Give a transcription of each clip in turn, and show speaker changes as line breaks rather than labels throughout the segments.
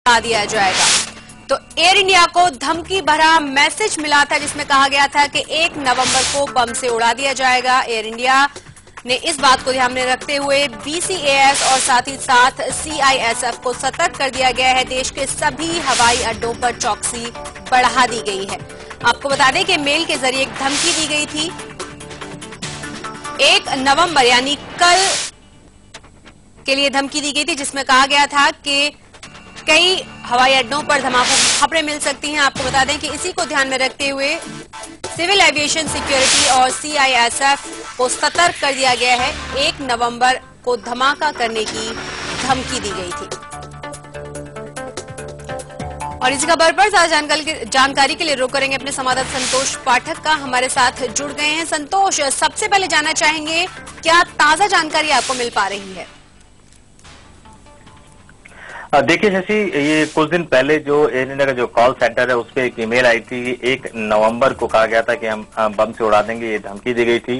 उड़ा दिया जाएगा। तो एयर इंडिया को धमकी भरा मैसेज मिला था जिसमें कहा गया था कि 1 नवंबर को बम से उड़ा दिया जाएगा। एयर इंडिया ने इस बात को ध्यान में रखते हुए BCAS और साथ ही साथ CISF को सतर्क कर दिया गया है। देश के सभी हवाई अड्डों पर चौकसी बढ़ा दी गई है। आपको बता दें कि मेल के जरिए एक धमकी दी गई थी 1 नवंबर यानी कल के लिए धमकी दी गई थी, जिसमें कहा गया था कि कई हवाई अड्डों पर धमाकों की खबरें मिल सकती हैं। आपको बता दें कि इसी को ध्यान में रखते हुए सिविल एविएशन सिक्योरिटी और CISF को सतर्क कर दिया गया है। 1 नवंबर को धमाका करने की धमकी दी गई थी। और इसी खबर पर ज्यादा जानकारी के लिए रुक करेंगे अपने संवाददाता संतोष पाठक का, हमारे साथ जुड़ गए हैं। संतोष, सबसे पहले जानना चाहेंगे क्या ताजा जानकारी आपको मिल पा रही है?
देखिए शशि, ये कुछ दिन पहले जो एयर इंडिया का जो कॉल सेंटर है उस पर एक ईमेल आई थी। 1 नवंबर को कहा गया था कि हम बम से उड़ा देंगे, ये धमकी दी गई थी।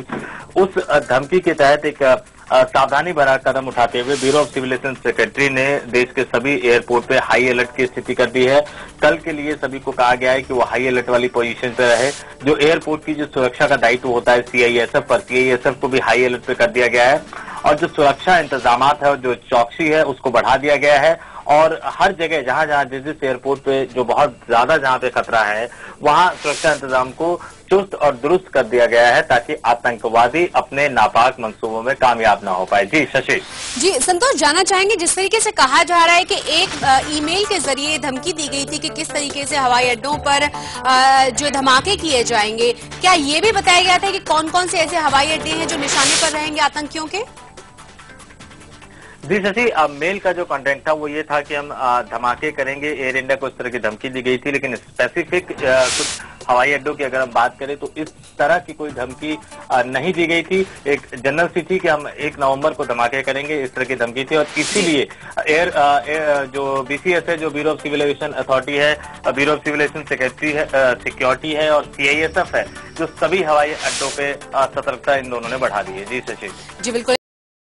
उस धमकी के तहत एक सावधानी भरा कदम उठाते हुए bureau of civil aviation secretary ने देश के सभी एयरपोर्ट पे हाई अलर्ट की स्थिति कर दी है। कल के लिए सभी को कहा गया है कि वो हाई अलर्ट वाली पोजीशन पे रहे। जो एयरपोर्ट की जो सुरक्षा का दायित्व होता है CISF पर, CISF को भी हाई अलर्ट पे कर दिया गया है और जो सुरक्षा इंतजाम है और जो चौकसी है उसको बढ़ा दिया गया है। और हर जगह जहां जिस एयरपोर्ट पे जो बहुत ज्यादा जहां पे खतरा है वहां सुरक्षा इंतजाम को चुस्त और दुरुस्त कर दिया गया है ताकि आतंकवादी अपने नापाक मंसूबों में कामयाब ना हो पाए। जी शशि।
जी संतोष, जानना चाहेंगे जिस तरीके से कहा जा रहा है कि एक ईमेल के जरिए धमकी दी गई थी कि किस तरीके से हवाई अड्डों पर जो धमाके किए जाएंगे, क्या ये भी बताया गया था कि कौन कौन से ऐसे हवाई अड्डे हैं जो निशाने पर रहेंगे आतंकियों के?
जी शशि, मेल का जो कंटेंट था वो ये था कि हम धमाके करेंगे। एयर इंडिया को इस तरह की धमकी दी गई थी, लेकिन स्पेसिफिक कुछ हवाई अड्डों की अगर हम बात करें तो इस तरह की कोई धमकी नहीं दी गई थी। एक जनरल सी थी कि हम 1 नवंबर को धमाके करेंगे, इस तरह की धमकी थी। और इसीलिए जो BCS है, जो bureau of civil aviation authority है, bureau of civil aviation secretary है, सिक्योरिटी है और CISF है, जो सभी हवाई अड्डों पे सतर्कता इन दोनों ने बढ़ा दी है। जी शशि।
जी बिल्कुल।